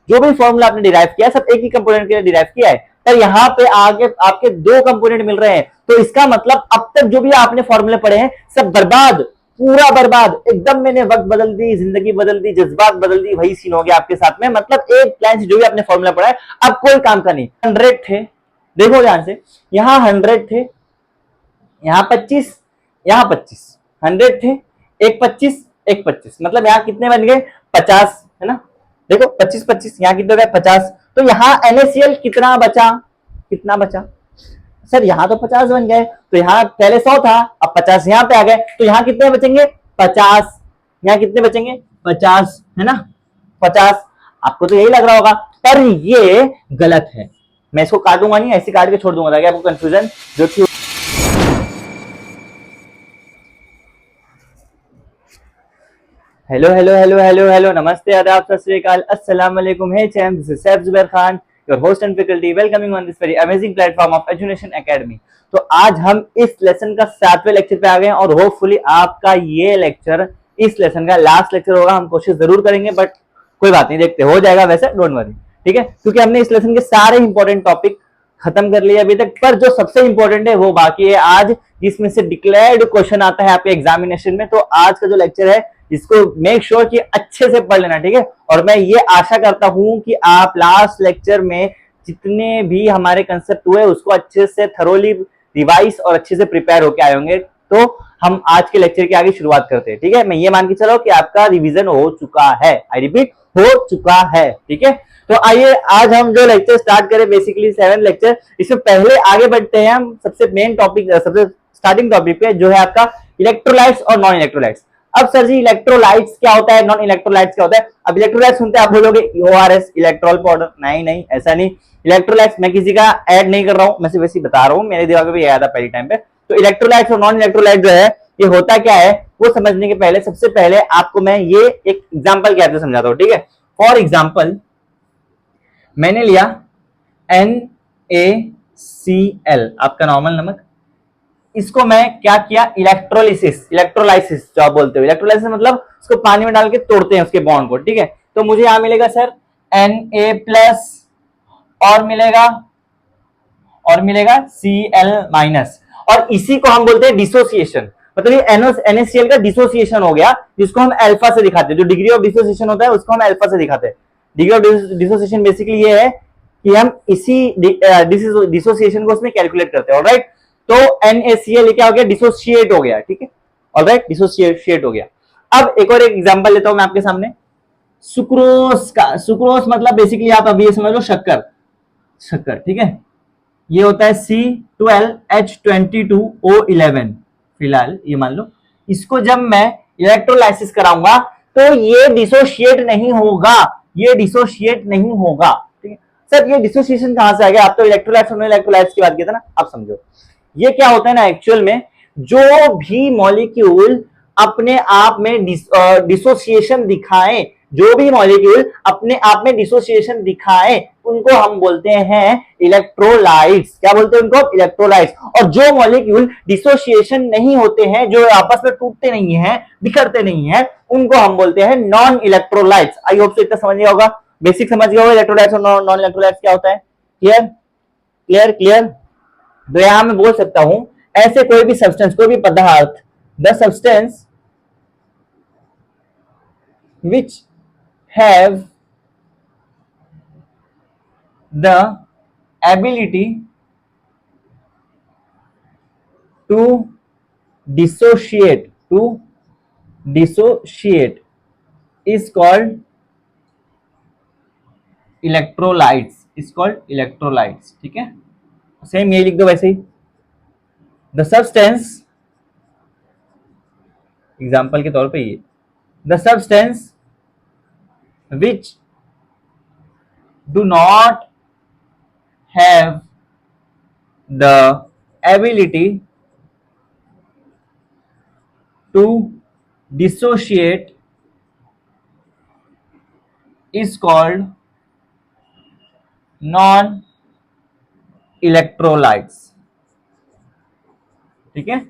जो भी फॉर्मूला आपने डिराइव किया सब एक ही कंपोनेंट के लिए डिराइव किया है, पर यहाँ पे आगे आपके दो कंपोनेंट मिल रहे हैं, तो इसका मतलब अब तक जो भी आपने फॉर्मूले पढ़े हैं सब बर्बाद, पूरा बर्बाद एकदम। मैंने वक्त बदल दी, जिंदगी बदल दी, जज्बात बदल दी, वही सीन हो गया आपके साथ में। मतलब एक लाइन से जो भी आपने फॉर्मूला पढ़ा है अब कोई काम का नहीं। 100 थे, देखो ध्यान से, यहाँ 100 थे, यहाँ 25, यहाँ 25, 100 थे, एक 25, एक 25, मतलब यहाँ कितने बन गए 50, है ना। देखो 25 25, यहाँ कितने गए 50, तो यहाँ NaCl कितना बचा, कितना बचा सर, यहाँ तो 50 बन गए, तो यहाँ पहले 100 था, अब 50 यहाँ पे आ गए, तो यहाँ कितने बचेंगे 50, यहाँ कितने बचेंगे 50, है ना 50। आपको तो यही लग रहा होगा, पर ये गलत है। मैं इसको काटूंगा नहीं, ऐसे काट के छोड़ दूंगा ताकि आपको कंफ्यूजन जो कि hello hello hello hello hello, नमस्ते, आदाब, सत श्री अकाल, अस्सलाम वालेकुम। Hey champ, this is Saif Zubair Khan, your host and faculty, welcoming on this very amazing platform of education academy. तो आज हम इस लेसन का 7वें लेक्चर पे आ गए हैं और होपफुली आपका ये लेक्चर इस लेसन का लास्ट लेक्चर होगा। हम कोशिश जरूर करेंगे, बट कोई बात नहीं, देखते हो जाएगा वैसे, डोंट वरी, ठीक है, क्योंकि हमने इस लेसन के सारे इंपॉर्टेंट टॉपिक खत्म कर लिया अभी तक, पर जो सबसे इंपॉर्टेंट है वो बाकी है आज, जिसमें से डिक्लेयर्ड क्वेश्चन आता है आपके एग्जामिनेशन में। तो आज का जो लेक्चर है इसको मेक श्योर कि अच्छे से पढ़ लेना, ठीक है। और मैं ये आशा करता हूं कि आप लास्ट लेक्चर में जितने भी हमारे कंसेप्ट हुए उसको अच्छे से थरोली रिवाइज और अच्छे से प्रिपेयर होके आए होंगे। तो हम आज के लेक्चर की आगे शुरुआत करते हैं, ठीक है। मैं ये मान के चलो कि आपका रिवीजन हो चुका है, आई रिपीट, हो चुका है, ठीक है। तो आइए आज हम जो लेक्चर स्टार्ट करें, बेसिकली 7 लेक्चर, इसमें पहले आगे बढ़ते हैं हम सबसे मेन टॉपिक, सबसे स्टार्टिंग टॉपिक पे, जो है आपका इलेक्ट्रोलाइट्स और नॉन इलेक्ट्रोलाइट्स। अब सर जी इलेक्ट्रोलाइट्स क्या होता है, नॉन इलेक्ट्रोलाइट्स क्या होता है। अब इलेक्ट्रोलाइट्स सुनते हैं आप बोलोगे ORS, इलेक्ट्रॉल पाउडर, नहीं नहीं ऐसा नहीं। इलेक्ट्रोलाइट्स मैं किसी का ऐड नहीं कर रहा हूं, मैं सिर्फ वैसे बता रहा हूं, मेरे दिमाग में भी आया था पहले टाइम पे। तो इलेक्ट्रोलाइट्स और नॉन इलेक्ट्रोलाइट जो है ये होता क्या है वो समझने के पहले सबसे पहले आपको मैं ये एक एग्जांपल के साथ समझाता हूं, ठीक है। फॉर एग्जांपल मैंने लिया NaCl, आपका नॉर्मल नमक, इसको मैं क्या किया, इलेक्ट्रोलिसिस, इलेक्ट्रोलाइसिस जो आप बोलते हो, इलेक्ट्रोलाइसिस मतलब उसको पानी में डाल के तोड़ते हैं उसके बॉन्ड को, ठीक है। तो मुझे यहां मिलेगा सर Na+ और मिलेगा Cl-, और इसी को हम बोलते हैं डिसोसिएशन। मतलब ये NaCl का डिसोसिएशन हो गया, जिसको हम अल्फा से दिखाते हैं। जो डिग्री ऑफ डिसोसिएशन होता है उसको हम अल्फा से दिखाते हैं। डिग्री ऑफ डिसोसिएशन बेसिकली ये है कि हम इसी डिसोसिएशन को उसमें कैलकुलेट करते हैं, ऑलराइट। तो NaCl क्या हो गया, डिसोसिएट हो गया, ठीक है, ऑलराइट, डिसोसिएट हो गया। अब एक और एक एग्जांपल लेता हूं मैं आपके सामने, सुक्रोज का। सुक्रोज मतलब बेसिकली आप अभी ये समझ लो शक्कर, शक्कर, ठीक है। ये होता है C12H22O11, फिलहाल ये मान लो, इसको जब मैं इलेक्ट्रोलाइसिस कराऊंगा तो ये डिसोशिएट नहीं होगा, ये डिसोशिएट नहीं होगा, ठीक है। सर ये डिसोसिएशन कहां से आ गया, आप तो इलेक्ट्रोलाइट्स और नॉन इलेक्ट्रोलाइट्स की बात किया था ना, आप समझो ये क्या होता है ना, एक्चुअल में जो भी मॉलिक्यूल अपने आप में डिसोसिएशन दिखाएं, जो भी मॉलिक्यूल अपने आप में डिसोसिएशन दिखाएं उनको हम बोलते हैं इलेक्ट्रोलाइट्स। क्या बोलते हैं उनको, इलेक्ट्रोलाइट्स। और जो मॉलिक्यूल डिसोसिएशन नहीं होते हैं, जो आपस में टूटते नहीं हैं, बिखरते नहीं हैं, उनको हम बोलते हैं नॉन इलेक्ट्रोलाइट्स। आई होप से इतना समझ गया होगा, बेसिक समझ गया होगा इलेक्ट्रोलाइट्स और नॉन इलेक्ट्रोलाइट्स क्या होता है। Clear clear clear. तो यहां मैं बोल सकता हूं ऐसे कोई भी सब्सटेंस, कोई भी पदार्थ, the substance which have the ability to dissociate is called electrolytes, ठीक है। सेम ये लिख दो वैसे ही, द सब्सटेंस, एग्जाम्पल के तौर पे ये, the substance which do not have the ability to dissociate is called non electrolytes, ठीक है।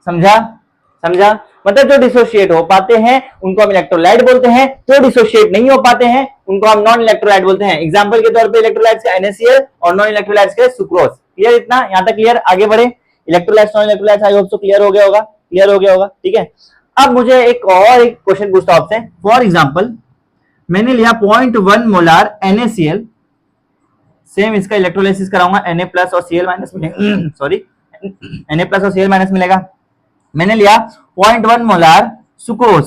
समझा समझा, मतलब जो डिसोशिएट हो पाते हैं उनको हम इलेक्ट्रोलाइट बोलते हैं, जो डिसोशिएट नहीं हो पाते हैं उनको हम नॉन इलेक्ट्रोलाइट बोलते हैं। एग्जांपल के तौर पे इलेक्ट्रोलाइट्स का NaCl और नॉन इलेक्ट्रोलाइट्स का सुक्रोज। क्लियर, इतना यहां तक क्लियर? आगे बढ़े, electrolytes non electrolytes I hope so clear हो गया होगा, क्लियर हो गया होगा, ठीक है। अब मुझे एक क्वेश्चन पूछता हूं आपसे। फॉर एग्जांपल मैंने लिया 0.1 मोलार NaCl, सेम इसका इलेक्ट्रोलाइसिस कराऊंगा, Na प्लस और Cl माइनस मिलेगा, सॉरी Na प्लस और Cl माइनस मिलेगा। मैंने लिया 0.1 मोलार सुक्रोज,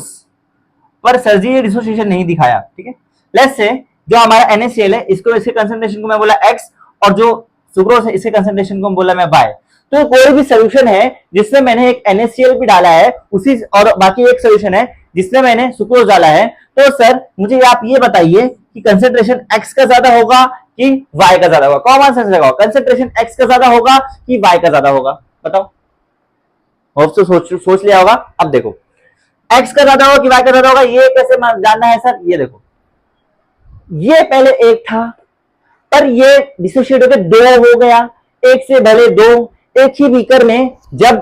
पर सर जी ये डिसोसिएशन नहीं दिखाया, ठीक है। लेट्स से जो हमारा NaCl है इसको, इसके कंसंट्रेशन को मैं बोला x, और जो सुक्रोज है इसके कंसंट्रेशन को बोला मैं y। तो कोई भी सोल्यूशन है जिसमें मैंने एक NaCl भी डाला है उसी, और बाकी एक सोल्यूशन है जिसमें मैंने सुक्रोज डाला है, तो सर मुझे आप ये बताइए कि कंसंट्रेशन x का ज्यादा होगा कि y का ज्यादा होगा? कॉमन सेंस लगाओ, कंसंट्रेशन x का ज्यादा होगा कि y का ज्यादा होगा? बताओ। होप तो सोच लिया होगा। अब देखो, x का ज्यादा होगा कि y का ज्यादा होगा, ये कैसे जानना है सर? ये देखो, ये पहले एक था, पर ये डिसोशिएट होकर दो हो गया, एक से भले दो। एक ही बीकर में जब,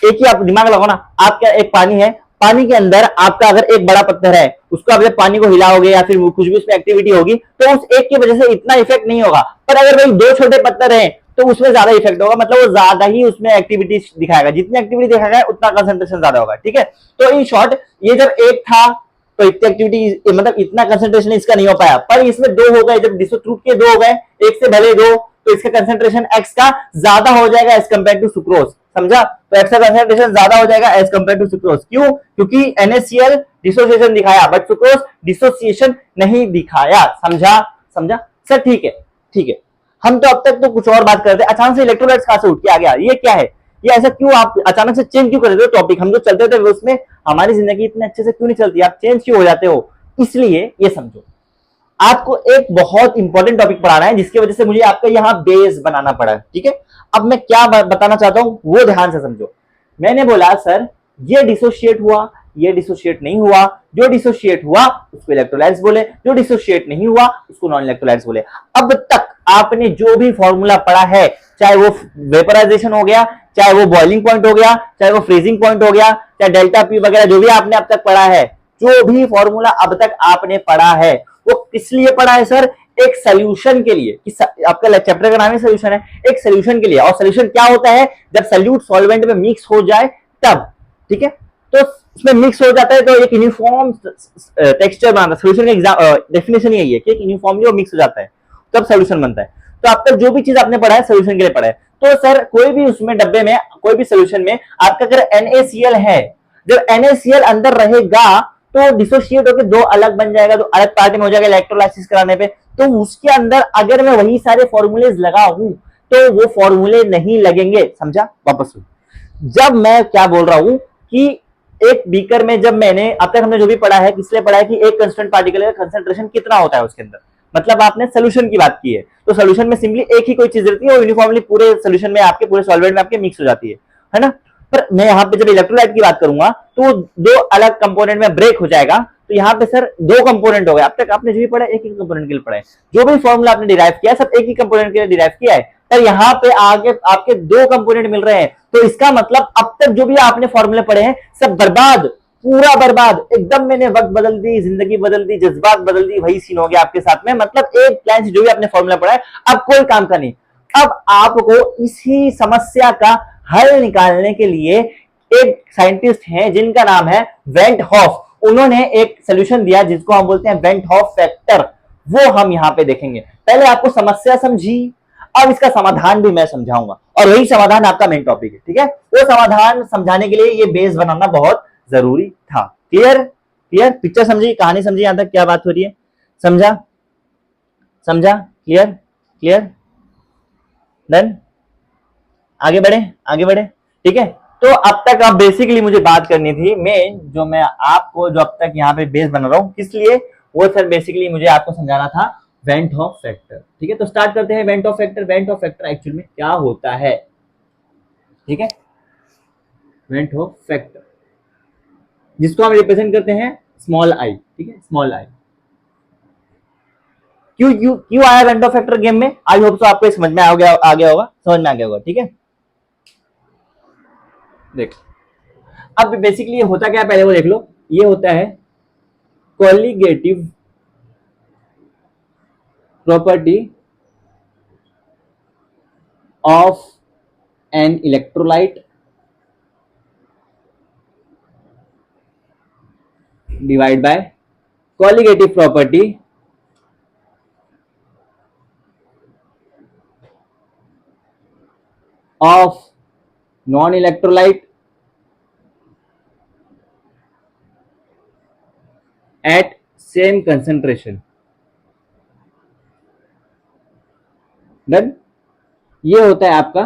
एक ही, आप दिमाग लगाओ ना, आपका एक पानी है, पानी के अंदर आपका अगर एक बड़ा पत्थर है, उसको आप जब पानी को हिलाओगे या फिर कुछ भी उसमें एक्टिविटी होगी तो उस एक की वजह से इतना इफेक्ट नहीं होगा, पर अगर भाई दो छोटे पत्थर हैं तो उसमें ज्यादा इफेक्ट होगा, मतलब वो ज्यादा ही उसमें एक्टिविटी दिखाएगा, जितनी एक्टिविटी दिखाएगा उतना कंसंट्रेशन ज्यादा होगा, ठीक है। तो इन शॉर्ट ये जब एक था तो इतनी एक्टिविटी, मतलब इतना कंसंट्रेशन इसका नहीं हो पाया, पर इसमें दो हो गए, जब डिसो टूट के दो हो गए, एक से भले दो, तो इसका कंसंट्रेशन x का ज्यादा हो जाएगा एज कंपेयर टू सुक्रोज, समझा? तो x का कंसंट्रेशन ज्यादा हो जाएगा एज कंपेयर टू सुक्रोज। क्यों? क्योंकि NaCl डिसोसिएशन दिखाया बट सुक्रोज डिसोसिएशन नहीं दिखाया, समझा? समझा सर? ठीक है, ठीक है। हम तो अब तक तो कुछ और बात करते हैं, अचानक से इलेक्ट्रोलाइट्स कहां से उठ के आ गया? ये क्या है? ये ऐसा क्यों आप अचानक से चेंज क्यों कर देते हो टॉपिक? हम जो चलते थे उसमें हमारी जिंदगी इतने अच्छे से क्यों नहीं चलती, आप चेंज क्यों हो जाते हो? इसलिए ये समझो, आपको एक बहुत इंपॉर्टेंट टॉपिक पढ़ाना है जिसकी वजह से मुझे आपका यहां बेस बनाना पड़ा, ठीक है। अब मैं क्या बताना चाहता हूं वो ध्यान से समझो। मैंने बोला सर ये डिसोशिएट हुआ, ये डिसोशिएट नहीं हुआ, जो डिसोशिएट हुआ उसको इलेक्ट्रोलाइट्स बोले, जो डिसोशिएट नहीं हुआ उसको नॉन इलेक्ट्रोलाइट्स बोले। अब तक आपने जो भी फॉर्मूला पढ़ा है, चाहे वो वेपराइजेशन हो गया, चाहे वो बॉइलिंग पॉइंट हो गया, चाहे वो फ्रीजिंग पॉइंट हो गया, चाहे डेल्टा पी वगैरह, जो भी आपने अब तक पढ़ा है, जो भी फॉर्मूला अब तक आपने पढ़ा है वो किस लिए पढ़ा है सर? एक सोल्यूशन के लिए, कि आपका चैप्टर का नाम ही सोल्यूशन है, एक सोल्यूशन के लिए। और सोल्यूशन क्या होता है? जब सॉल्यूट सॉल्वेंट में मिक्स हो जाए तब, ठीक है। तो उसमें मिक्स हो जाता है तो एक यूनिफॉर्म टेक्सचर बनाता है। सोल्यूशन का डेफिनेशन यही है कि एक यूनिफॉर्मली वो मिक्स हो जाता है तब सोल्यूशन बनता है। तो अब तक जो भी चीज आपने पढ़ा है सोल्यूशन के लिए पढ़ा है। तो सर कोई भी उसमें डब्बे में, कोई भी सोल्यूशन में आपका अगर NaCl है, जब NaCl अंदर रहेगा तो डिसोशिएट होकर दो अलग बन जाएगा, तो अलग पार्ट में हो जाएगा इलेक्ट्रोलाइसिस कराने पे। तो उसके अंदर अगर मैं वही सारे फॉर्मूलेज लगाऊं तो वो फॉर्मूले नहीं लगेंगे, समझा? वापस जब मैं क्या बोल रहा हूं कि एक बीकर में, जब मैंने अब तक हमने जो भी पढ़ा है, किसलिए पढ़ा है कि एक कांस्टेंट पार्टिकल का कंसंट्रेशन कितना होता है उसके अंदर, मतलब आपने सोल्यूशन की बात की है, तो सोल्यूशन में सिंपली एक ही कोई चीज रहती है, वो यूनिफॉर्मली पूरे सोल्यूशन में आपके, पूरे सॉल्वेंट में आपके मिक्स हो जाती है ना। पर मैं यहाँ पे जब इलेक्ट्रोलाइट की बात करूंगा तो दो अलग कंपोनेंट में ब्रेक हो जाएगा। तो यहाँ पे सर दो कंपोनेंट हो गए। अब तक आपने जो भी पढ़ा एक ही कंपोनेंट के लिए पढ़ा है, जो भी फॉर्मूला आपने डिराइव किया सब एक ही कंपोनेंट के लिए डिराइव किया है, पर यहाँ पे आगे आपके दो कंपोनेंट मिल रहे हैं। तो इसका मतलब अब तक जो भी आपने फॉर्मूले पढ़े हैं सब बर्बाद, पूरा बर्बाद एकदम। मैंने वक्त बदल दी, जिंदगी बदल दी, जज्बात बदल दी, वही सीन हो गया आपके साथ में। मतलब एक लाइन से जो भी आपने फॉर्मूला पढ़ा है अब कोई काम का नहीं। अब आपको इसी समस्या का हल निकालने के लिए एक साइंटिस्ट हैं जिनका नाम है वेंट हॉफ, उन्होंने एक सोल्यूशन दिया जिसको हम बोलते हैं वेंट हॉफ फैक्टर। वो हम यहाँ पे देखेंगे। पहले आपको समस्या समझी, अब इसका समाधान भी मैं समझाऊंगा, और वही समाधान आपका मेन टॉपिक है, ठीक है। वो समाधान समझाने के लिए ये बेस बनाना बहुत जरूरी था। क्लियर? क्लियर? पिक्चर समझी, कहानी समझी, यहां तक क्या बात हो रही है? समझा? समझा? क्लियर? क्लियर? डन? आगे बढ़े, आगे बढ़े, ठीक है। तो अब तक आप बेसिकली मुझे बात करनी थी, मैं आपको जो अब तक यहाँ पे बेस बना रहा हूँ किस लिए, वो सर बेसिकली मुझे आपको समझाना था वेंट हॉफ फैक्टर, ठीक है। तो स्टार्ट करते हैं went half factor. Went half factor actual में क्या होता है, ठीक है। वेंट हॉफ फैक्टर जिसको हम रिप्रेजेंट करते हैं स्मॉल आई, ठीक है, स्मॉल आई। क्यों क्यों क्यों आया वेंट हॉफ फैक्टर गेम में? आई होप सो आपको समझ में आ गया होगा, समझ में आ गया होगा, ठीक है। देख अब बेसिकली ये होता क्या है पहले वो देख लो। ये होता है colligative property of an electrolyte divided by colligative property of non-electrolyte at same concentration. Done. ये होता है आपका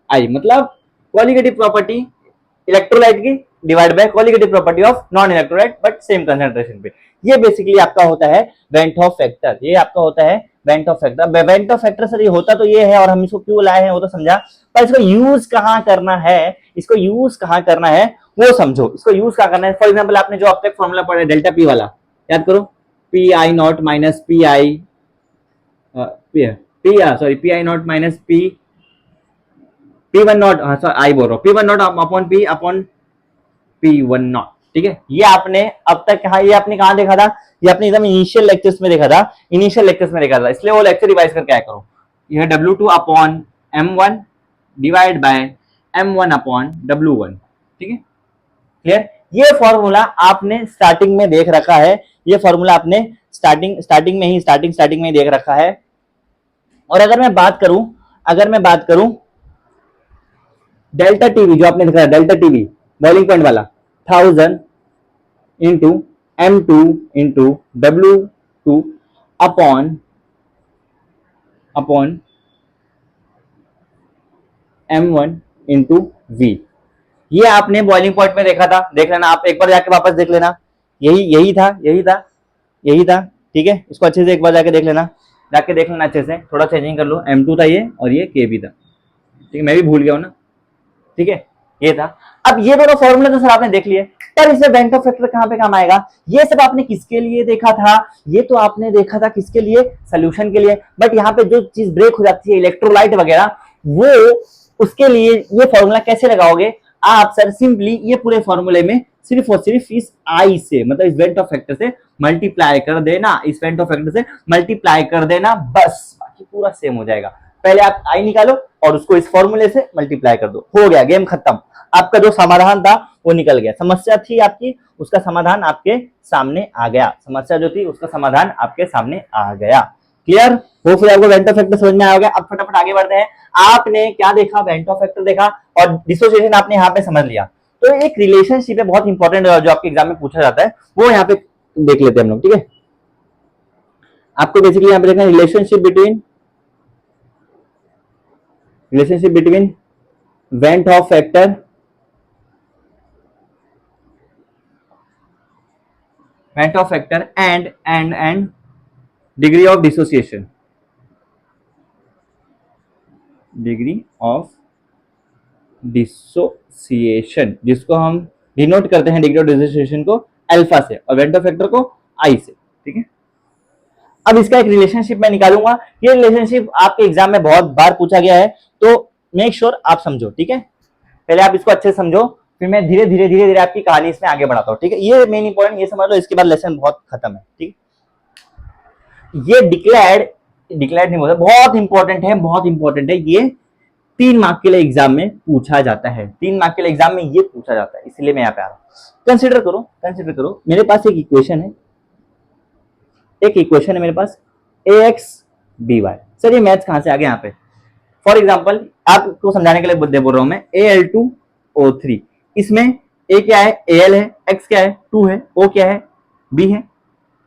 आई, मतलब कॉलिगेटिव प्रॉपर्टी इलेक्ट्रोलाइट की divide by colligative property of non electrolyte but same concentration पे। ये बेसिकली आपका होता है वेंट ऑफ फैक्टर। ये आपका होता है went of factor. Went of factor sir ये होता तो ये है, और हम इसको क्यों लाए हैं वो तो समझा, पर इसको यूज कहां करना है, इसको यूज कहां करना है वो समझो। इसको यूज कहां करना है, फॉर एग्जाम्पल आपने जो अब तक फॉर्मूला पढ़ा है डेल्टा पी वाला, याद करो, P I not minus P I P I not minus P one not, I बोल रहा हूँ, P one not upon P one not. ठीक है, ये आपने अब तक कहा, ये आपने कहा देखा था, ये अपने एकदम इनिशियल लेक्चर्स में देखा था, इनिशियल लेक्चर्स में देखा था, इसलिए वो लेक्चर रिवाइज करके आया करो। यह W2 upon M1 divide by M1 upon W1। ठीक है, क्लियर। ये फॉर्मूला आपने स्टार्टिंग में देख रखा है, ये फॉर्मूला आपने स्टार्टिंग में ही देख रखा है। और अगर मैं बात करूं डेल्टा टीवी, जो आपने दिखाया डेल्टा टीवी बॉइलिंग पॉइंट वाला, 1000 into M2 into W2 upon M1 into V। ये आपने बॉइलिंग पॉइंट में देखा था, देख लेना आप, एक बार जाके वापस देख लेना, यही था। ठीक है, इसको अच्छे से एक बार जाके देख लेना अच्छे से, थोड़ा चेंजिंग कर लो। M2 था ये, और ये K भी था। ठीक है, मैं भी भूल गया हूं ना। ठीक है, ये था। अब ये दोनों फॉर्मूले तो सर आपने देख लिए, पर इसमें वेंट ऑफ फैक्टर कहां पे काम आएगा? ये सब आपने किसके लिए देखा था? ये तो आपने देखा था किसके लिए? सॉल्यूशन के लिए। बट यहाँ पे जो चीज ब्रेक हो जाती है इलेक्ट्रोलाइट वगैरह, वो उसके लिए ये फॉर्मूला कैसे लगाओगे आप? सर सिंपली ये पूरे फॉर्मूले में सिर्फ और सिर्फ इस आई से, मतलब इस वेंट ऑफ फैक्टर से मल्टीप्लाई कर देना, इस वेंट ऑफ फैक्टर से मल्टीप्लाई कर देना, बस बाकी पूरा सेम हो जाएगा। पहले आप आई निकालो और उसको इस फॉर्मूले से मल्टीप्लाई कर दो, हो गया, गेम खत्म। आपका जो समाधान था वो निकल गया, समस्या थी आपकी, उसका समाधान आपके सामने आ गया, समस्या जो थी उसका समाधान आपके सामने आ गया। क्लियर? होपफुली आपको वेंट ऑफ फैक्टर समझ में आ गया। अब फटाफट आगे बढ़ते हैं। आपने क्या देखा? वेंट ऑफ फैक्टर देखा और डिसोसिएशन आपने यहाँ पे समझ लिया। तो एक रिलेशनशिप है बहुत इंपॉर्टेंट, जो आपके एग्जाम में पूछा जाता है, वो यहाँ पे देख लेते हैं हम लोग। ठीक है, आपको बेसिकली यहाँ पे देखना relationship between went of factor and degree of dissociation, जिसको हम डिनोट करते हैं डिग्री ऑफ डिसोसिएशन को अल्फा से और वेंट ऑफ फैक्टर को आई से। ठीक है, अब इसका एक रिलेशनशिप मैं निकालूंगा। ये रिलेशनशिप आपके एग्जाम में बहुत बार पूछा गया है, तो मेक श्योर आप समझो। ठीक है, पहले आप इसको अच्छे से समझो, फिर मैं धीरे धीरे आपकी कहानी इसमें आगे बढ़ाता हूँ। ठीक है, ये मेन इंपॉर्टेंट, ये समझ लो, इसके बाद लेसन बहुत खत्म है। ठीक है, ये डिक्लेयर्ड नहीं बोलता, बहुत इंपॉर्टेंट है। ये 3 मार्क के लिए एग्जाम में पूछा जाता है, 3 मार्क के लिए एग्जाम में ये पूछा जाता है, इसलिए मैं यहाँ पे आ रहा हूँ। कंसिडर करो, मेरे पास एक इक्वेशन है मेरे पास, AX/BY। सर ये मैथ्स कहां से आ गया यहाँ पे? फॉर एग्जाम्पल आपको समझाने के लिए बोल रहा हूं मैं, Al2O3, इसमें A क्या है? Al है, X क्या है? 2 है, O क्या है? B है,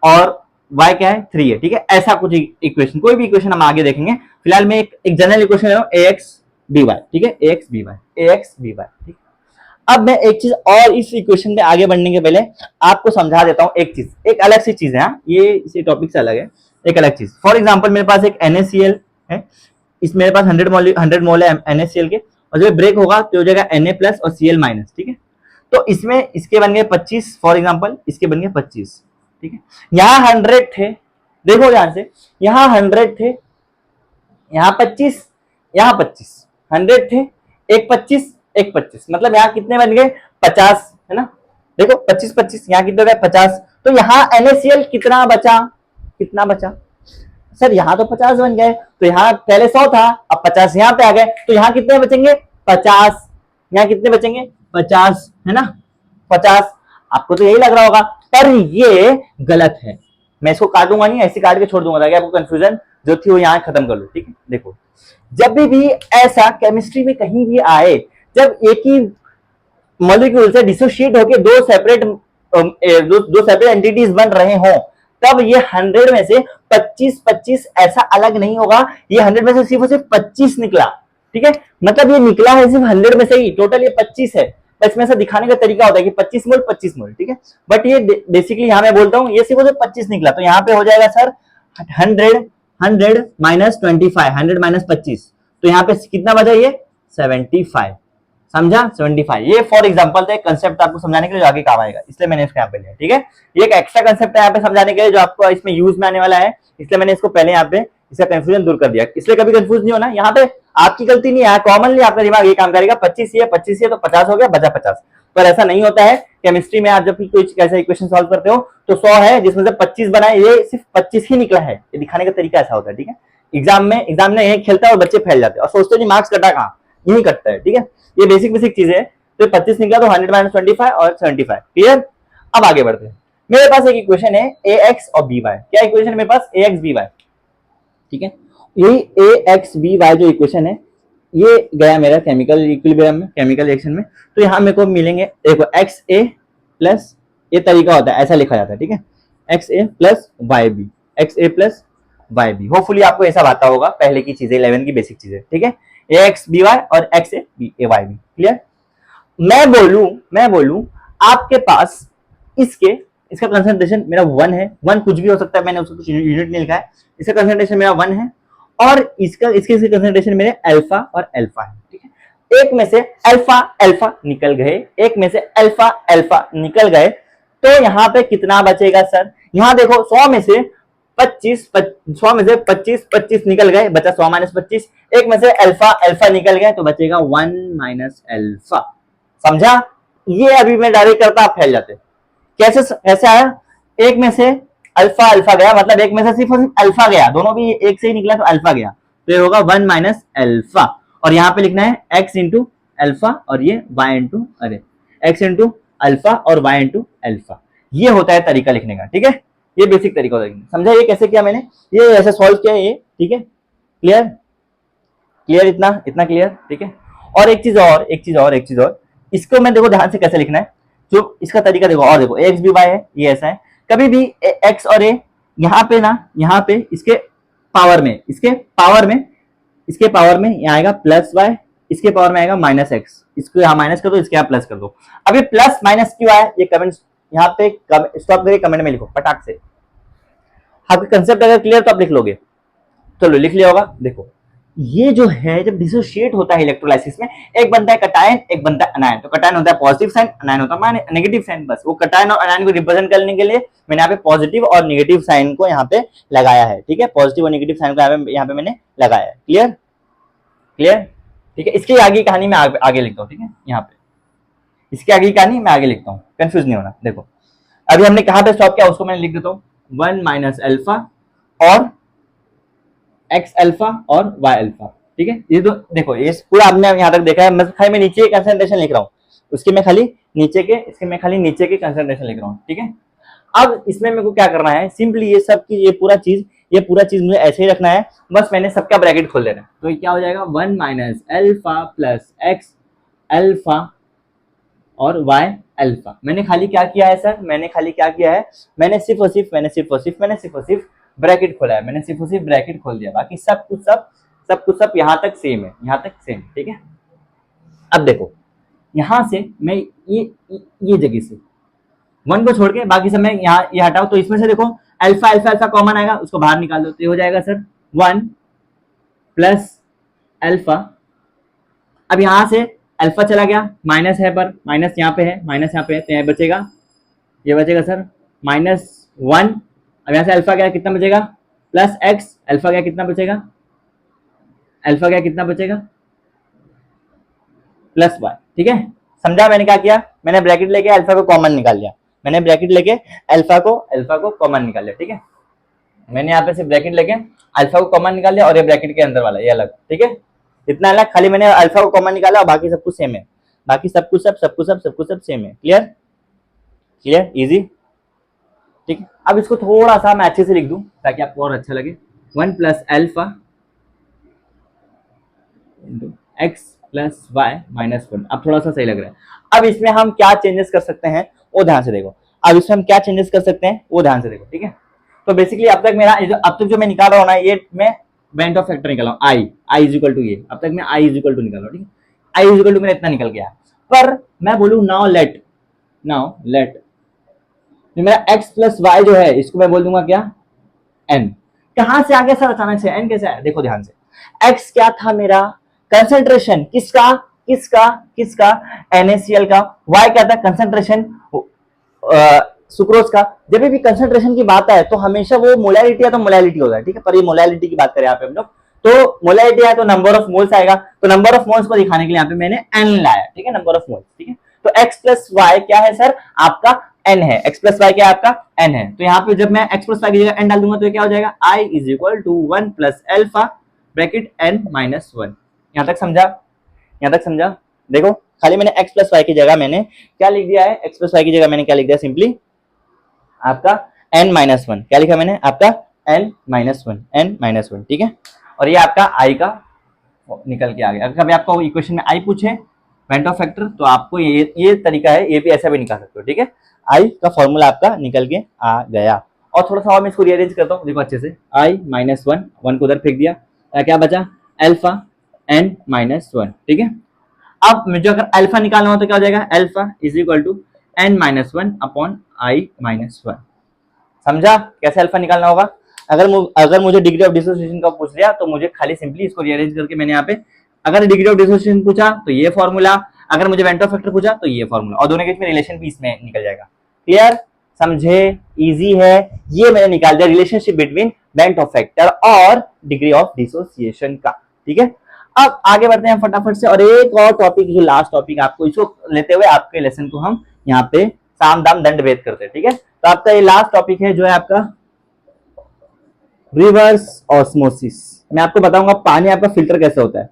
और Y क्या है? 3 है। ठीक है, ऐसा कुछ इक्वेशन, कोई भी इक्वेशन हम आगे देखेंगे। फिलहाल मैं एक जनरल इक्वेशन ले रहा हूं, AX/BY। ठीक है, AX/BY। ठीक, अब मैं एक चीज और इस इक्वेशन में आगे बढ़ने के पहले आपको समझा देता हूं एक चीज, एक अलग सी चीज है। ये इसी टॉपिक से अलग है, एक अलग चीज। फॉर एग्जाम्पल मेरे पास एक NaCl है, इस मेरे पास 100 मोल है NaCl के, और जब ब्रेक होगा तो हो जाएगा Na+ और Cl-। ठीक है, तो इसमें इसके बन गए 25, फॉर एग्जाम्पल इसके बन गए 25। ठीक है, यहाँ 100 थे, देखो ध्यान से, यहाँ 100 थे, यहाँ 25, यहाँ 25, 100 थे, एक 25, मतलब यहाँ कितने बन गए? 50, है ना? देखो 25, यहाँ कितने गए? 50। तो यहाँ NaCl कितना बचा? सर यहाँ तो 50 बन गए, तो यहाँ पहले 100 था, अब 50 यहाँ पे आ गए, तो यहाँ कितने बचेंगे 50, यहाँ कितने बचेंगे 50, है ना 50। आपको तो यही लग रहा होगा, पर ये गलत है। मैं इसको काटूंगा नहीं, ऐसे काट के छोड़ दूंगा ताकि आपको कंफ्यूजन जो थी वो यहाँ खत्म कर लो, ठीक है। देखो जब भी ऐसा केमिस्ट्री में कहीं भी आए, जब एक ही मॉलिक्यूल से डिसोशिएट होकर दो सेपरेट एंटिटीज बन रहे हो, तब ये 100 में से 25-25 ऐसा अलग नहीं होगा, ये 100 में से सिर्फ और सिर्फ 25 निकला, ठीक है। मतलब ये निकला है सिर्फ 100 में से ही, टोटल ये 25 है। बस में ऐसा दिखाने का तरीका होता है कि 25 मोल 25 मोल, ठीक है। बट ये बेसिकली यहाँ मैं बोलता हूँ ये सिर्फ और सिर्फ 25 निकला, तो यहाँ पे हो जाएगा सर 100 माइनस 25, 100 माइनस 25, तो यहाँ पे कितना बचा ये 75, समझा 75। ये फॉर एग्जांपल था, एक कंसेप्ट आपको समझाने के लिए जो आगे काम आएगा, इसलिए मैंने इसको यहाँ पे लिया, ठीक है। ये एक एक्स्ट्रा कंसेप्ट है यहाँ पे समझाने के लिए जो आपको इसमें यूज में आने वाला है, इसलिए मैंने इसको पहले यहाँ पे इसका कंफ्यूजन दूर कर दिया। इसलिए कभी कंफ्यूज नहीं होना, यहाँ पे आपकी गलती नहीं है, कॉमनली आपका दिमाग ये काम करेगा 25 ये 25 ये तो 50 हो गया, बचा 50। पर ऐसा नहीं होता है केमिस्ट्री में। आप जब भी कोई ऐसा इक्वेशन सॉल्व करते हो तो 100 है जिसमें से 25 बनाए, ये सिर्फ 25 ही निकला है, ये दिखाने का तरीका ऐसा होता है, ठीक है। एग्जाम में ये खेलता है और बच्चे फैल जाते हैं और सोचते हैं मार्क्स कटा कहाँ, यही कटता है, ठीक है। ये बेसिक चीज है। तो 25 निकला तो 100 माइनस 25 और 75, क्लियर। अब आगे बढ़ते हैं। मेरे पास एक इक्वेशन है ax और by। क्या इक्वेशन है मेरे पास, ax by, ठीक है। यही ax by जो इक्वेशन है ये गया मेरा केमिकल इक्विलिब्रियम में, केमिकल रिएक्शन में। तो यहाँ मेरे को मिलेंगे, देखो xa प्लस, ये तरीका होता है ऐसा लिखा जाता है, ठीक है, xa plus yb, xa plus yb। Hopefully आपको ऐसा आता होगा, पहले की चीजें 11 की बेसिक चीजें, ठीक है। ax by और xa yb, क्लियर। मैं बोलूं आपके पास इसका कंसंट्रेशन मेरा 1 है, 1 कुछ भी हो सकता है, मैंने उसको कुछ यूनिट नहीं लिखा है। इसका कंसंट्रेशन मेरा 1 है और इसके कंसंट्रेशन मेरे अल्फा और अल्फा है, ठीक है। एक में से अल्फा अल्फा निकल गए, एक में से अल्फा अल्फा निकल गए, तो यहाँ पे कितना बचेगा सर। यहाँ देखो 100 में से 25 निकल गए, बचा 100 माइनस 25। एक में से अल्फा अल्फा निकल गए तो बचेगा 1 माइनस अल्फा, समझा। ये अभी मैं डायरेक्ट करता आप फैल जाते, कैसे आया, एक में से अल्फा अल्फा गया, मतलब एक में से सिर्फ अल्फा गया, दोनों भी एक से ही निकला तो अल्फा गया, तो ये होगा 1 माइनस अल्फा। और यहाँ पे लिखना है x इंटू अल्फा और ये y into x into alpha और y इंटू अल्फा। ये होता है तरीका लिखने का, ठीक है। ये बेसिक तरीका होता है, समझा ये कैसे किया मैंने, ये ऐसे सॉल्व किया ये, ठीक है। क्लियर इतना क्लियर, ठीक है। और एक चीज और इसको मैं देखो ध्यान से कैसे लिखना है, जो इसका तरीका देखो, और देखो एक्स भी वाई है, ये ऐसा है। कभी भी एक्स और ए यहाँ पे इसके पावर में यहाँ आएगा प्लस वाई, इसके पावर में आएगा माइनस एक्स, इसको यहाँ माइनस कर दो, इसके यहाँ प्लस कर दो। अभी प्लस माइनस क्यों आया, ये कमेंट यहाँ पे स्टॉप करके कमेंट में लिखो फटाक से। आपका कंसेप्ट अगर क्लियर तो आप लिख लोगे, चलो लिख लिया होगा। देखो ये जो है जब डिसोशिएट होता है इलेक्ट्रोलाइसिस में, एक बनता है कटायन, एक बनता है अनायन। तो कटायन होता है पॉजिटिव साइन, अनायन होता है नेगेटिव साइन। बस वो कटायन और अनायन को रिप्रेजेंट करने के लिए मैंने यहाँ पे पॉजिटिव और नेगेटिव साइन को यहाँ पे लगाया है, ठीक है। पॉजिटिव और नेगेटिव साइन को यहाँ पे मैंने लगाया है, क्लियर, ठीक है। इसकी आगे कहानी मैं आगे लिखता हूँ, ठीक है। यहाँ पे इसकी आगे कहानी मैं आगे लिखता हूँ, कंफ्यूज नहीं होना। देखो अभी हमने कहाँ पे स्टॉप किया उसको मैंने लिख देता हूँ, 1 माइनस अल्फा और एक्स अल्फा और वाई अल्फा, ठीक है। ये तो देखो ये पूरा आपने यहाँ तक देखा है, मैं नीचे कंसंट्रेशन लिख रहा हूँ, इसके मैं खाली नीचे के कंसंट्रेशन लिख रहा हूँ, ठीक है। अब इसमें मेरे को क्या करना है, सिंपली ये पूरा चीज मुझे ऐसे ही रखना है, बस मैंने सबका ब्रैकेट खोल देना है। तो ये क्या हो जाएगा, 1 minus alpha plus x alpha और वाई अल्फा। मैंने खाली क्या किया है सर, मैंने सिर्फ और सिर्फ ब्रैकेट खोला है, मैंने सिर्फ और सिर्फ ब्रैकेट खोल दिया, बाकी सब कुछ यहाँ तक सेम है, ठीक है। अब देखो यहाँ से मैं ये जगह से 1 को छोड़ के बाकी सब मैं यहाँ ये हटाओ, तो इसमें से देखो अल्फा अल्फा अल्फा कॉमन आएगा, उसको बाहर निकाल दो, तो ये हो जाएगा सर 1 प्लस अल्फा। अब यहाँ से अल्फा चला गया, माइनस है पर माइनस यहाँ पे है, तो यहाँ बचेगा, ये बचेगा सर -1। अब यहाँ से अल्फा गया, कितना बचेगा, प्लस एक्स, अल्फा गया, कितना बचेगा, प्लस वाई, ठीक है। समझा मैंने क्या किया, मैंने ब्रैकेट लेके अल्फा को कॉमन निकाल लिया, ठीक है। मैंने यहाँ पे सिर्फ ब्रैकेट लेके अल्फा को कॉमन निकाल लिया और ये ब्रैकेट के अंदर वाला ये अलग, ठीक है, इतना अलग, खाली मैंने अल्फा को कॉमन निकाला और बाकी सब कुछ सेम है, बाकी सब कुछ सब सेम है। क्लियर, क्लियर, इजी, ठीक है। अब इसको थोड़ा सा मैं अच्छे से लिख दूं ताकि आपको और अच्छा लगे, 1 plus alpha x plus y minus 1। अब थोड़ा सा सही लग रहा है। अब इसमें हम क्या चेंजेस कर सकते हैं वो ध्यान से देखो। अब इसमें हम क्या चेंजेस कर सकते हैं वो ध्यान से देखो, ठीक है। तो बेसिकली अब तक मेरा अब तक जो मैं निकाल रहा हूँ ना, ये मैं बेंट ऑफ फैक्टर निकाल रहा हूँ, आई इज इक्वल टू ये, अब तक मैं आई इज इक्वल टू निकाल रहा हूँ, ठीक है। आई इज इक्वल टू मेरा इतना निकल गया। पर मैं बोलूँ नाउ लेट मेरा एक्स प्लस वाई जो है इसको मैं बोल दूंगा क्या, एन। कहां से आ गया सर अचानक से एन कैसे आया, देखो ध्यान से। एक्स क्या था मेरा, कंसंट्रेशन किसका किसका किसका, NaCl का। वाई क्या था, कंसंट्रेशन सुक्रोज का। जब भी कंसंट्रेशन की बात आए तो हमेशा वो मोलैलिटी है तो मोलैलिटी होता है, ठीक है। पर ये मोलैलिटी की बात करें यहाँ पे हम लोग, तो मोलैलिटी है तो नंबर ऑफ मोल्स आएगा, तो नंबर ऑफ मोल्स को दिखाने के लिए यहाँ पे मैंने एन लाया, ठीक है, नंबर ऑफ मोल्स, ठीक है। तो एक्स प्लस वाई क्या है सर आपका, एन है। एक्स प्लस वाई क्या है आपका, एन है। तो यहाँ पे जब मैं एक्स प्लस वाई की जगह एन डाल दूंगा तो क्या हो जाएगा, I is equal to 1 plus alpha bracket n minus 1। यहां तक समझा, यहां तक समझा। देखो खाली मैंने एक्स प्लस वाई की जगह मैंने क्या लिख दिया है, एक्स प्लस वाई की जगह मैंने क्या लिख दिया, सिंपली आपका एन माइनस 1। क्या लिखा मैंने, आपका एन माइनस 1, एन माइनस 1, ठीक है। और ये आपका आई का निकल के आ गया। अगर कभी आपको इक्वेशन में आई पूछे बेंट ऑफ फैक्टर तो आपको ये तरीका है, ये भी ऐसा भी निकाल सकते हो, ठीक है। आई का फॉर्मूला आपका निकल के आ गया। और थोड़ा सा और मैं इसको रीअरेंज करता हूँ, देखो अच्छे से। आई माइनस 1, 1 को उधर फेंक दिया, क्या बचा, अल्फा एन माइनस 1, ठीक है। अब मुझे अगर अल्फा निकालना हो तो क्या हो जाएगा, alpha is equal to n minus 1 upon i minus 1। समझा कैसे अल्फा निकालना होगा। अगर मुझे डिग्री ऑफ डिसोसिएशन का पूछ लिया तो मुझे खाली सिंपली इसको रीअरेंज करके मैंने यहाँ पे, अगर डिग्री ऑफ डिसोसिएशन पूछा तो ये फॉर्मूला, अगर मुझे बेंट ऑफ फैक्टर पूछा तो ये फॉर्मूला, और दोनों के बीच में रिलेशन भी इसमें निकल जाएगा। क्लियर, समझे, इजी है। ये मैंने निकाल दिया relationship between bent of factor और डिग्री ऑफ डिसोसिएशन का, ठीक है। अब आगे बढ़ते हैं फटाफट से, और एक और टॉपिक जो लास्ट टॉपिक आपको, इसको लेते हुए आपके लेसन को हम यहाँ पे साम दाम दंड भेद करते हैं, ठीक है। तो आपका ये लास्ट टॉपिक है जो है आपका रिवर्स ऑस्मोसिस। मैं आपको बताऊंगा पानी आपका फिल्टर कैसे होता है,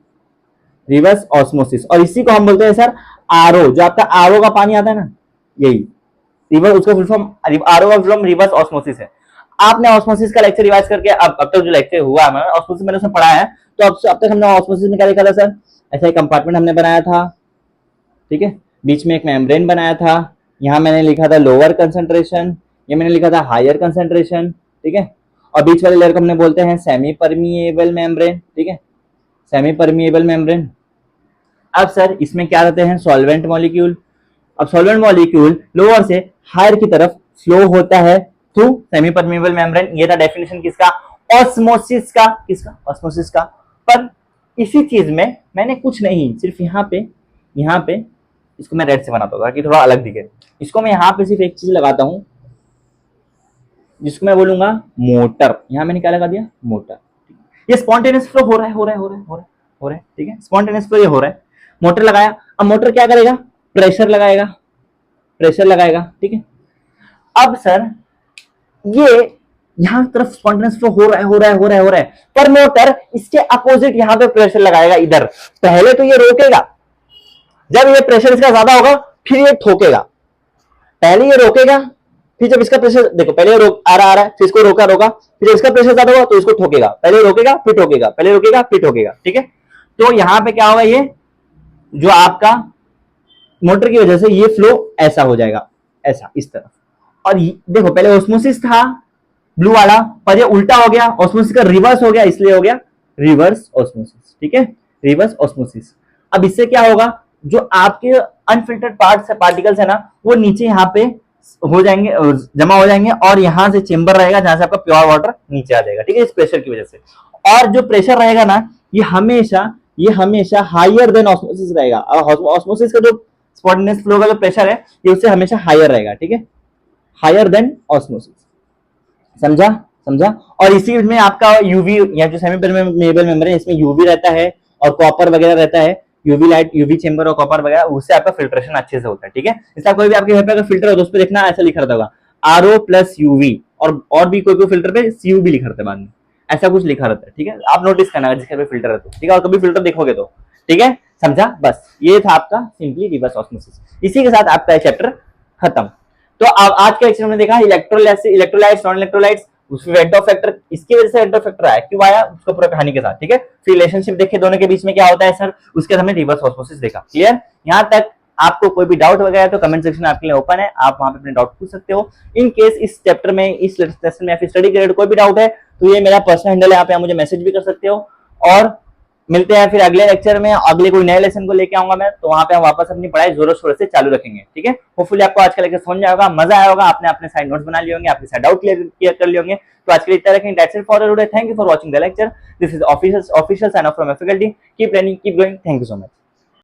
रिवर्स ऑस्मोसिस। और इसी को हम बोलते हैं सर आरओ, जो आपका आरओ का पानी आता है ना, यही रिवर्स, उसका फुल फॉर्म आरओ का फुल फॉर्म रिवर्स ऑस्मोसिस है। आपने ऑस्मोसिस का लेक्चर रिवाइज करके अब तक जो लेक्चर हुआ है ऑस्मोसिस मैंने उसमें पढ़ा है, तो अब तक हमने ऑस्मोसिस में क्या लिखा था सर, ऐसा एक कंपार्टमेंट हमने बनाया था, ठीक है, बीच में एक मेम्ब्रेन बनाया था, यहाँ मैंने लिखा था लोअर कंसंट्रेशन, ये मैंने लिखा था हायर कंसंट्रेशन, ठीक है। और बीच वाले लेयर को हमने बोलते हैं सेमी परमिएबल मेम्ब्रेन, ठीक है, सेमी परमिएबल मेम्ब्रेन। अब सर इसमें क्या रहते हैं, सॉल्वेंट मॉलिक्यूल। अब सॉल्वेंट मॉलिक्यूल लोअर से हायर की तरफ फ्लो होता है थ्रू सेमी परमिएबल मेम्ब्रेन। ये था डेफिनेशन किसका, ऑस्मोसिस का, किसका, ऑस्मोसिस का। पर इसी चीज में मैंने कुछ नहीं, सिर्फ यहाँ पे इसको मैं रेड से बनाता हूँ ताकि थोड़ा अलग दिखे। इसको मैं यहाँ पे सिर्फ एक चीज लगाता हूँ जिसको मैं बोलूंगा मोटर। यहाँ मैंने क्या लगा दिया, मोटर। ये स्पॉन्टेनियस फ्लो हो रहा है, ठीक है, स्पॉन्टेनियस फ्लो ये हो रहा है, मोटर लगाया। अब मोटर क्या करेगा, प्रेशर लगाएगा, ठीक है। अब सर ये यहाँ तरफ स्पॉन्टेनियस फ्लो हो रहा है, पर मोटर इसके अपोजिट यहाँ पे प्रेशर लगाएगा इधर। पहले तो ये रोकेगा, जब ये प्रेशर इसका ज्यादा होगा फिर ये ठोकेगा। पहले ये रोकेगा, फिर जब इसका प्रेशर, देखो पहले रोक आ रहा है, फिर इसको रोका, फिर जब इसका प्रेशर ज्यादा होगा तो इसको ठोकेगा। पहले रोकेगा फिर ठोकेगा, पहले रोकेगा फिर ठोकेगा, ठीक है। तो यहाँ पे क्या होगा, ये जो आपका मोटर की वजह से ये फ्लो ऐसा हो जाएगा, ऐसा इस तरफ। और देखो पहले ऑस्मोसिस था ब्लू वाला, पर ये उल्टा हो गया, ऑस्मोसिस का रिवर्स हो गया, इसलिए हो गया रिवर्स ऑस्मोसिस, ठीक है, रिवर्स ऑस्मोसिस। अब इससे क्या होगा, जो आपके अनफिल्टर्ड पार्टिकल्स है ना, वो नीचे यहाँ पे हो जाएंगे, जमा हो जाएंगे, और यहां से चेंबर रहेगा जहां से आपका प्योर वाटर नीचे आ जाएगा, ठीक है, इस प्रेशर की वजह से। और जो प्रेशर रहेगा ना, ये हमेशा हायर देन ऑस्मोसिस रहेगा। ऑस्मोसिस का जो स्पॉन्टेनियस फ्लो का जो प्रेशर है ये उससे हमेशा हायर रहेगा, ठीक है, हायर देन ऑस्मोसिस। समझा। और इसी में आपका यूवी या जो सेमी परमेबल मेम्ब्रेन, इसमें यूवी रहता है और कॉपर वगैरह रहता है, यूवी लाइट, यूवी चेंबर और कॉपर वगैरह, उससे आपका फिल्ट्रेशन अच्छे से होता है, ठीक है। इसका कोई भी आपके घर पे अगर फिल्टर हो तो उस पर देखना ऐसा लिखा रहता होगा RO प्लस UV, और भी कोई फिल्टर पे CU भी लिखा रहता है बाद में, ऐसा कुछ लिखा रहता है, ठीक है, आप नोटिस करना जिसके पे फिल्टर है तो, ठीक है, और कभी फिल्टर देखोगे तो, ठीक है, समझा, बस ये था आपका सिंपली रिवर्स ऑस्मोसिस। इसी के साथ आपका चैप्टर खत्म। तो अब आज के लेक्चर में देखा इलेक्ट्रोलाइट्स, नॉन इलेक्ट्रोलाइट्स, उसमें वेंटो फैक्टर, इसकी वजह से वेंटो फैक्टर आया, क्यों आया उसको पूरा कहानी के साथ, ठीक है, फिर रिलेशनशिप देखे दोनों के बीच में क्या होता है सर, उसके बाद हमने रिवर्स ऑस्मोसिस देखा। क्लियर? यहाँ तक आपको कोई भी डाउट वगैरह तो कमेंट सेक्शन आपके लिए ओपन है, आप वहां पे अपने डाउट पूछ सकते हो। इन केस इस चैप्टर में, इस लेसन में या फिर स्टडी के कोई भी डाउट है तो ये मेरा पर्सनल हैंडल है, यहाँ पे आप मुझे मैसेज भी कर सकते हो। और मिलते हैं फिर अगले लेक्चर में, अगले कोई नए लेसन को लेके आऊंगा मैं, तो वहां पे हम वापस अपनी पढ़ाई जोरों शोरों से चालू रखेंगे, ठीक है। होपफुली आपको आज का लेक्चर समझ आएगा, मजा आया होगा, आपने अपने साइड नोट्स बना लिए होंगे, आपके साइड डाउट क्लियर कर लिए होंगे। तो आज के लिए इतना रखेंगे, that's it for today, thank you for watching the lecture, this is official sign off from faculty, keep learning, keep growing, thank you so much.